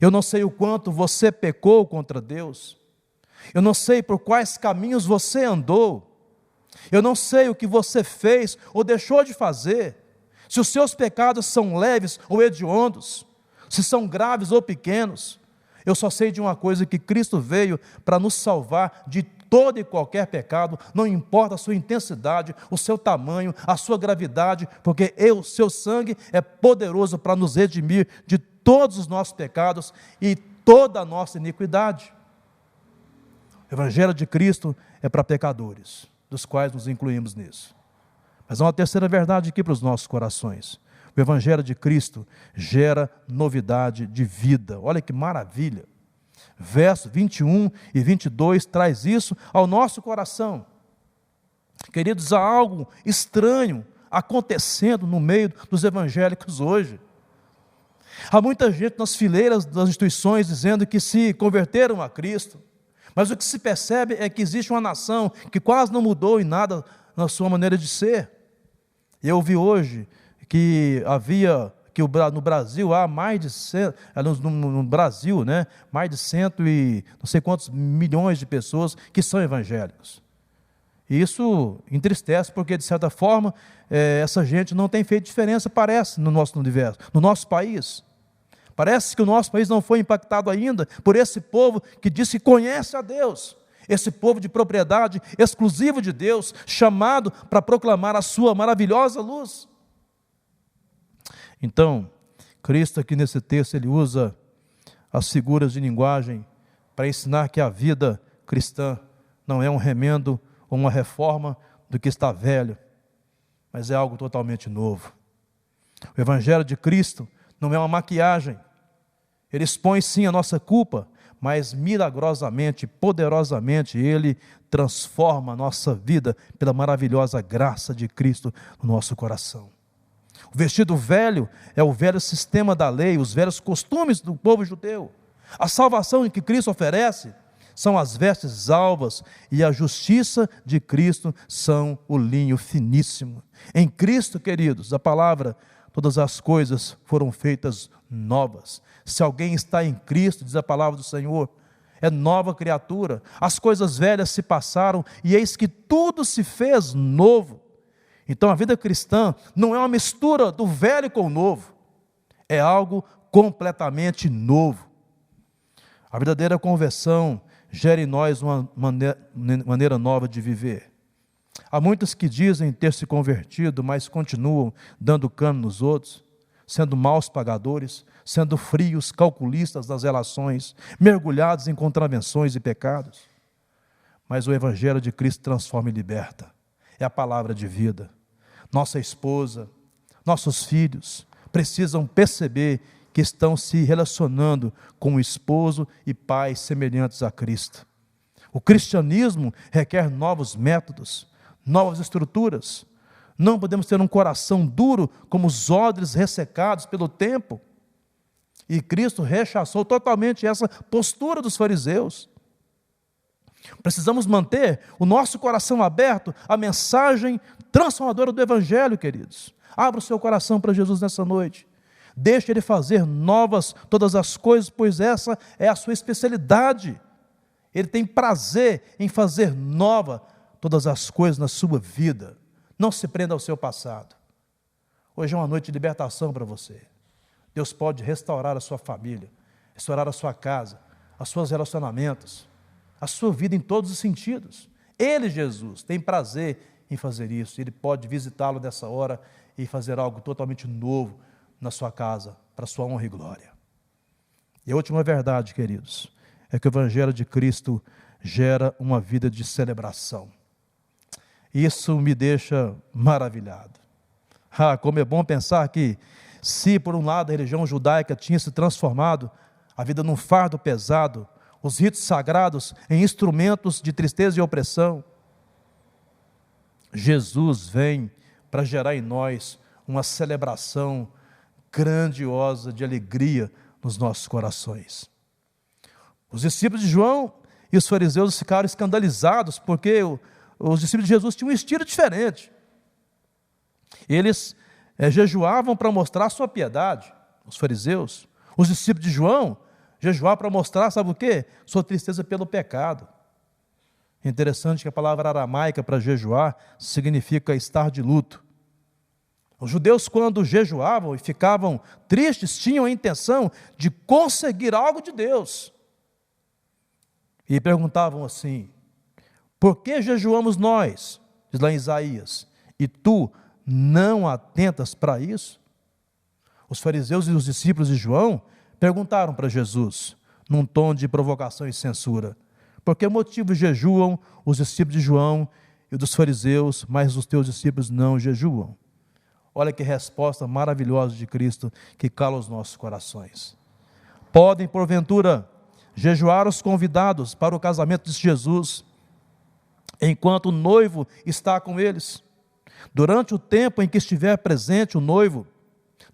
Eu não sei o quanto você pecou contra Deus. Eu não sei por quais caminhos você andou. Eu não sei o que você fez ou deixou de fazer. Se os seus pecados são leves ou hediondos, se são graves ou pequenos. Eu só sei de uma coisa, que Cristo veio para nos salvar de todo e qualquer pecado, não importa a sua intensidade, o seu tamanho, a sua gravidade, porque o seu sangue é poderoso para nos redimir de todos os nossos pecados e toda a nossa iniquidade. O Evangelho de Cristo é para pecadores, dos quais nos incluímos nisso. Mas há uma terceira verdade aqui para os nossos corações. O Evangelho de Cristo gera novidade de vida. Olha que maravilha. Versos 21 e 22 traz isso ao nosso coração. Queridos, há algo estranho acontecendo no meio dos evangélicos hoje. Há muita gente nas fileiras das instituições dizendo que se converteram a Cristo, mas o que se percebe é que existe uma nação que quase não mudou em nada na sua maneira de ser. Eu ouvi hoje que no Brasil há mais de 100, no Brasil, né, mais de 100 e não sei quantos milhões de pessoas que são evangélicos. E isso entristece, porque de certa forma essa gente não tem feito diferença, parece, no nosso universo, no nosso país. Parece que o nosso país não foi impactado ainda por esse povo que diz que conhece a Deus. Esse povo de propriedade exclusiva de Deus, chamado para proclamar a sua maravilhosa luz. Então, Cristo aqui nesse texto, ele usa as figuras de linguagem para ensinar que a vida cristã não é um remendo ou uma reforma do que está velho, mas é algo totalmente novo. O Evangelho de Cristo não é uma maquiagem. Ele expõe sim a nossa culpa, mas milagrosamente, poderosamente, ele transforma a nossa vida pela maravilhosa graça de Cristo no nosso coração. O vestido velho é o velho sistema da lei, os velhos costumes do povo judeu. A salvação que Cristo oferece são as vestes alvas, e a justiça de Cristo são o linho finíssimo. Em Cristo, queridos, a palavra, todas as coisas foram feitas novas. Se alguém está em Cristo, diz a palavra do Senhor, é nova criatura. As coisas velhas se passaram e eis que tudo se fez novo. Então a vida cristã não é uma mistura do velho com o novo, é algo completamente novo. A verdadeira conversão gera em nós uma maneira nova de viver. Há muitos que dizem ter se convertido, mas continuam dando cano nos outros, sendo maus pagadores, sendo frios, calculistas das relações, mergulhados em contravenções e pecados. Mas o Evangelho de Cristo transforma e liberta. É a palavra de vida. Nossa esposa, nossos filhos precisam perceber que estão se relacionando com o esposo e pai semelhantes a Cristo. O cristianismo requer novos métodos, novas estruturas. Não podemos ter um coração duro como os odres ressecados pelo tempo. E Cristo rechaçou totalmente essa postura dos fariseus. Precisamos manter o nosso coração aberto à mensagem transformadora do Evangelho, queridos. Abra o seu coração para Jesus nessa noite. Deixe Ele fazer novas todas as coisas, pois essa é a sua especialidade. Ele tem prazer em fazer nova todas as coisas na sua vida. Não se prenda ao seu passado. Hoje é uma noite de libertação para você. Deus pode restaurar a sua família, restaurar a sua casa, os seus relacionamentos, a sua vida em todos os sentidos. Ele, Jesus, tem prazer em fazer isso. Ele pode visitá-lo nessa hora e fazer algo totalmente novo na sua casa, para a sua honra e glória. E a última verdade, queridos, é que o Evangelho de Cristo gera uma vida de celebração. Isso me deixa maravilhado. Como é bom pensar que, se por um lado a religião judaica tinha se transformado, a vida num fardo pesado, os ritos sagrados em instrumentos de tristeza e opressão, Jesus vem para gerar em nós uma celebração grandiosa de alegria nos nossos corações. Os discípulos de João e os fariseus ficaram escandalizados porque os discípulos de Jesus tinham um estilo diferente. Eles jejuavam para mostrar sua piedade, os fariseus. Os discípulos de João jejuavam para mostrar, sabe o quê? Sua tristeza pelo pecado. É interessante que a palavra aramaica para jejuar significa estar de luto. Os judeus, quando jejuavam e ficavam tristes, tinham a intenção de conseguir algo de Deus. E perguntavam assim: por que jejuamos nós? Diz lá em Isaías, e tu não atentas para isso? Os fariseus e os discípulos de João perguntaram para Jesus, num tom de provocação e censura: por que motivo jejuam os discípulos de João e dos fariseus, mas os teus discípulos não jejuam? Olha que resposta maravilhosa de Cristo que cala os nossos corações. Podem, porventura, jejuar os convidados para o casamento de Jesus, enquanto o noivo está com eles? Durante o tempo em que estiver presente o noivo,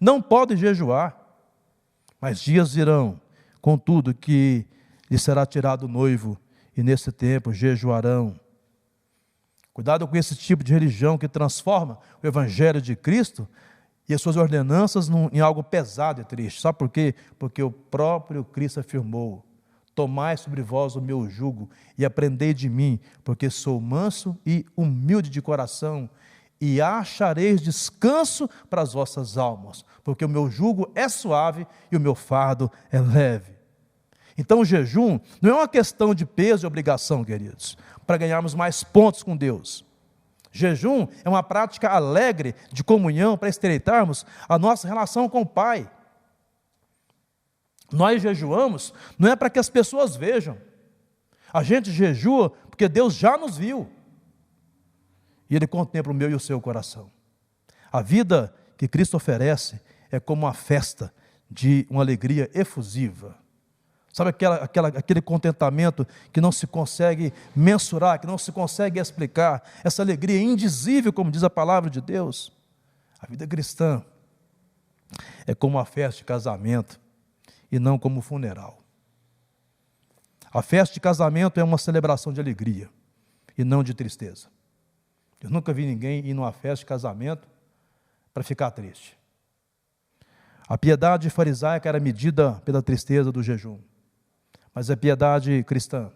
não podem jejuar, mas dias virão, contudo, que lhe será tirado o noivo, e nesse tempo jejuarão. Cuidado com esse tipo de religião que transforma o Evangelho de Cristo e as suas ordenanças em algo pesado e triste. Sabe por quê? Porque o próprio Cristo afirmou: tomai sobre vós o meu jugo e aprendei de mim, porque sou manso e humilde de coração, e achareis descanso para as vossas almas, porque o meu jugo é suave e o meu fardo é leve. Então o jejum não é uma questão de peso e obrigação, queridos, para ganharmos mais pontos com Deus. Jejum é uma prática alegre de comunhão para estreitarmos a nossa relação com o Pai. Nós jejuamos não é para que as pessoas vejam. A gente jejua porque Deus já nos viu. E Ele contempla o meu e o seu coração. A vida que Cristo oferece é como uma festa de uma alegria efusiva. Sabe aquele contentamento que não se consegue mensurar, que não se consegue explicar, essa alegria indizível, como diz a palavra de Deus? A vida cristã é como uma festa de casamento e não como um funeral. A festa de casamento é uma celebração de alegria e não de tristeza. Eu nunca vi ninguém ir numa festa de casamento para ficar triste. A piedade farisaica era medida pela tristeza do jejum. Mas a piedade cristã,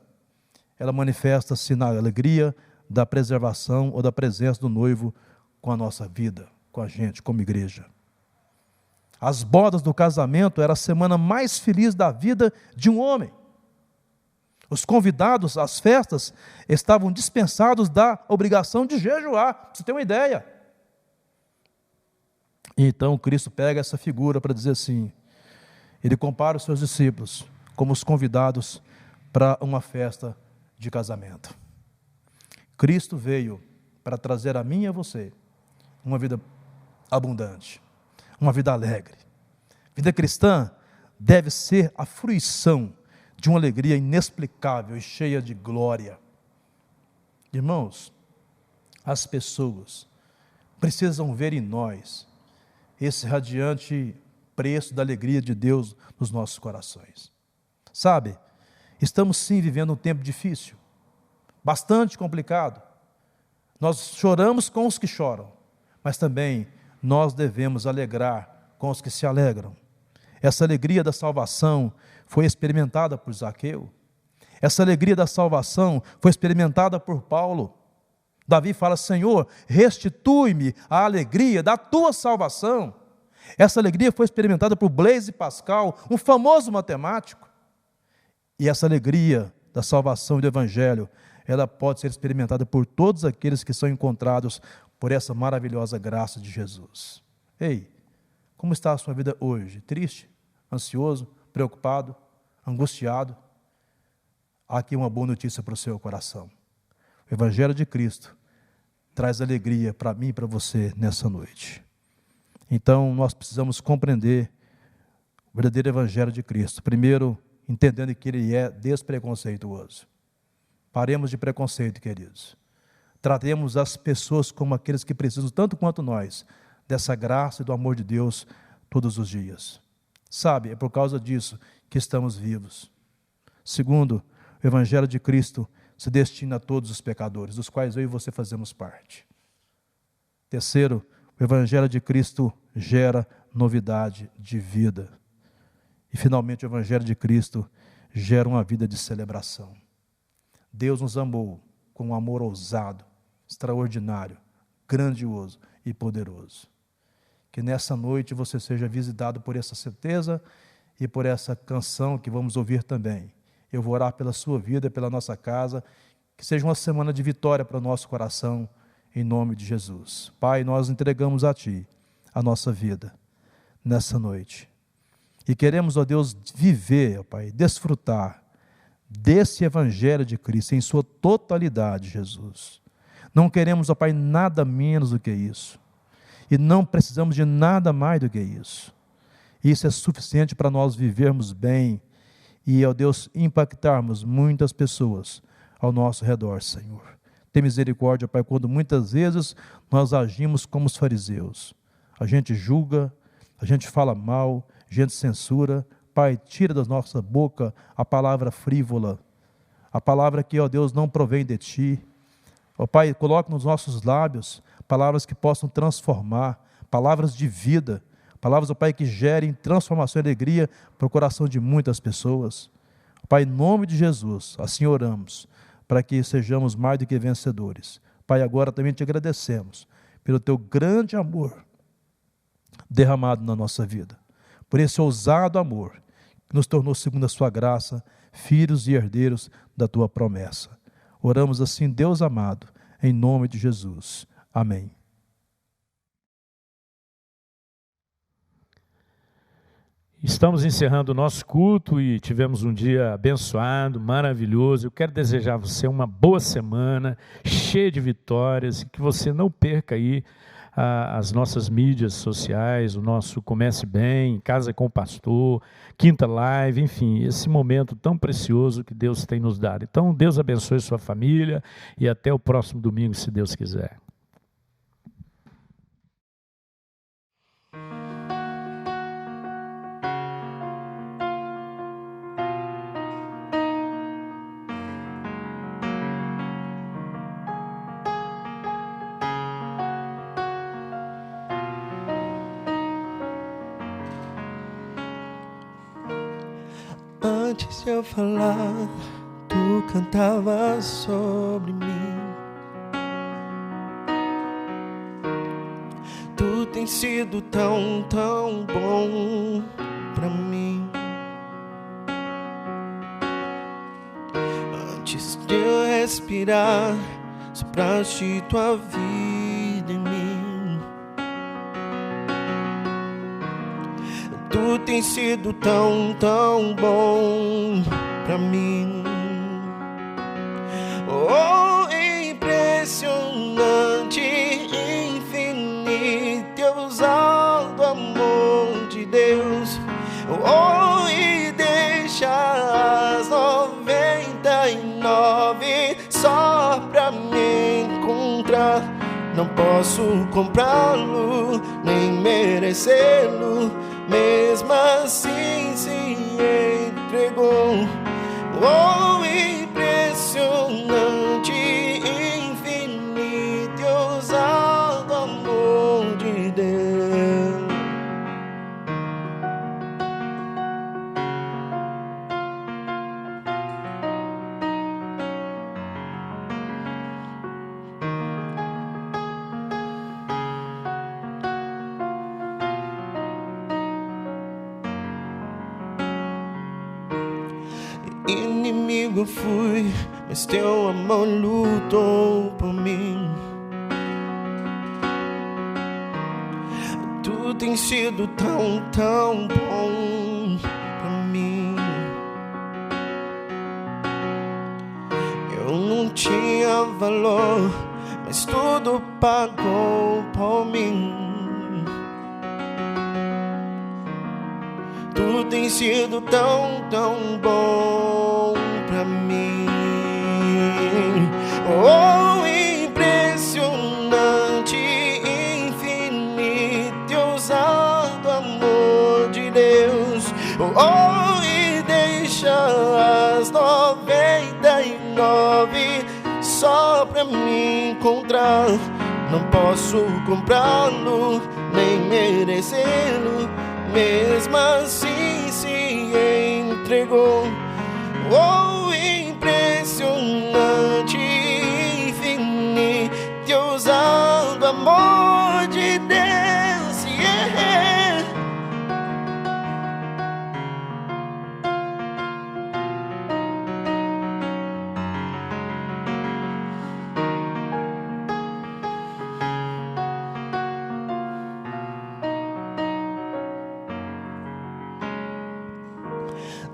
ela manifesta-se na alegria da preservação ou da presença do noivo com a nossa vida, com a gente, como igreja. As bodas do casamento era a semana mais feliz da vida de um homem. Os convidados às festas estavam dispensados da obrigação de jejuar, para você ter uma ideia. E então Cristo pega essa figura para dizer assim, Ele compara os seus discípulos como os convidados para uma festa de casamento. Cristo veio para trazer a mim e a você uma vida abundante, uma vida alegre. Vida cristã deve ser a fruição de uma alegria inexplicável e cheia de glória. Irmãos, as pessoas precisam ver em nós esse radiante preço da alegria de Deus nos nossos corações. Sabe, estamos sim vivendo um tempo difícil, bastante complicado. Nós choramos com os que choram, mas também nós devemos alegrar com os que se alegram. Essa alegria da salvação foi experimentada por Zaqueu. Essa alegria da salvação foi experimentada por Paulo. Davi fala: Senhor, restitui-me a alegria da tua salvação. Essa alegria foi experimentada por Blaise Pascal, um famoso matemático. E essa alegria da salvação e do Evangelho, ela pode ser experimentada por todos aqueles que são encontrados por essa maravilhosa graça de Jesus. Ei, como está a sua vida hoje? Triste? Ansioso? Preocupado? Angustiado? Há aqui uma boa notícia para o seu coração. O Evangelho de Cristo traz alegria para mim e para você nessa noite. Então, nós precisamos compreender o verdadeiro Evangelho de Cristo. Primeiro, entendendo que ele é despreconceituoso. Paremos de preconceito, queridos. Tratemos as pessoas como aqueles que precisam, tanto quanto nós, dessa graça e do amor de Deus todos os dias. Sabe, é por causa disso que estamos vivos. Segundo, o Evangelho de Cristo se destina a todos os pecadores, dos quais eu e você fazemos parte. Terceiro, o Evangelho de Cristo gera novidade de vida. E, finalmente, o Evangelho de Cristo gera uma vida de celebração. Deus nos amou com um amor ousado, extraordinário, grandioso e poderoso. Que nessa noite você seja visitado por essa certeza e por essa canção que vamos ouvir também. Eu vou orar pela sua vida, pela nossa casa, que seja uma semana de vitória para o nosso coração, em nome de Jesus. Pai, nós entregamos a Ti a nossa vida nessa noite. E queremos, ó Deus, viver, ó Pai, desfrutar desse Evangelho de Cristo em sua totalidade, Jesus. Não queremos, ó Pai, nada menos do que isso. E não precisamos de nada mais do que isso. Isso é suficiente para nós vivermos bem e, ó Deus, impactarmos muitas pessoas ao nosso redor, Senhor. Tem misericórdia, Pai, quando muitas vezes nós agimos como os fariseus. A gente julga, a gente fala mal, a gente censura. Pai, tira da nossa boca a palavra frívola, a palavra que, ó Deus, não provém de Ti. Ó Pai, coloca nos nossos lábios palavras que possam transformar, palavras de vida, palavras, ó Pai, que gerem transformação e alegria para o coração de muitas pessoas. Pai, em nome de Jesus, assim oramos, para que sejamos mais do que vencedores. Pai, agora também te agradecemos pelo Teu grande amor derramado na nossa vida, por esse ousado amor que nos tornou, segundo a Sua graça, filhos e herdeiros da Tua promessa. Oramos assim, Deus amado, em nome de Jesus. Amém. Estamos encerrando o nosso culto e tivemos um dia abençoado, maravilhoso. Eu quero desejar a você uma boa semana, cheia de vitórias, e que você não perca aí as nossas mídias sociais, o nosso Comece Bem, Casa com o Pastor, Quinta Live, enfim, esse momento tão precioso que Deus tem nos dado. Então, Deus abençoe sua família e até o próximo domingo, se Deus quiser. Antes de eu falar, tu cantava sobre mim. Tu tens sido tão, tão bom pra mim. Antes de eu respirar, sopraste tua vida em mim. Tu tens sido tão, tão bom pra mim. Oh, impressionante, infinito, ousado amor de Deus. Oh, e deixa as 99 só pra me encontrar. Não posso comprá-lo, nem merecê-lo, mesmo assim se entregou. Oh, impressionante, infinito, ousado amor de Deus. Inimigo fui, mas teu amor lutou por mim. Tu tens sido tão, tão bom pra mim. Eu não tinha valor, mas tudo pagou por mim. Tu tens sido tão, tão bom pra mim. Oh, impressionante, infinito e ousado amor de Deus. Oh, e deixa as 99 só pra me encontrar. Não posso comprá-lo, nem merecê-lo, mesmo assim se entregou. Oh, impressionante, infinito e ousado amor de Deus, yeah.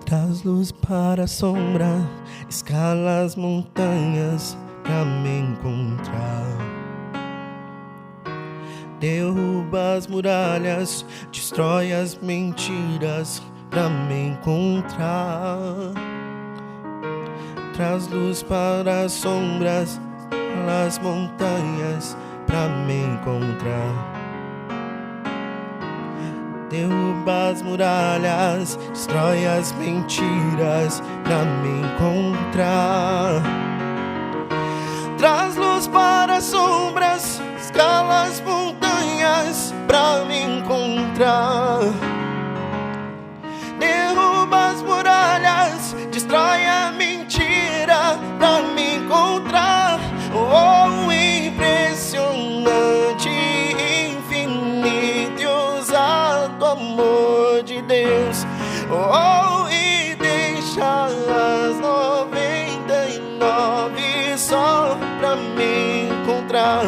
Traz luz para a sombra, escala as montanhas pra me encontrar. Derruba as muralhas, destrói as mentiras pra me encontrar. Traz luz para as sombras, escala as montanhas pra me encontrar. Derruba as muralhas, destrói as mentiras pra me encontrar. Traz luz para as sombras, escala as montanhas pra me encontrar. Derruba as muralhas, destrói a mentira pra me encontrar. Oh, impressionante, infinito e ousado amor de Deus. Oh, e deixa as 99 só pra me encontrar.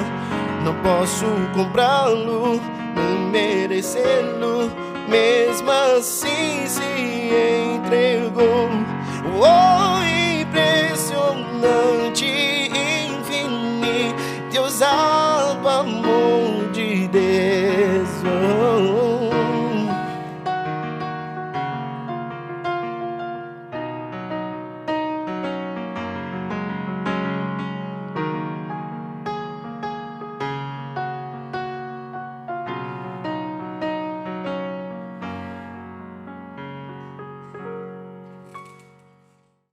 Não posso comprá-lo, nem merecê-lo, mesmo assim se entregou. Oh,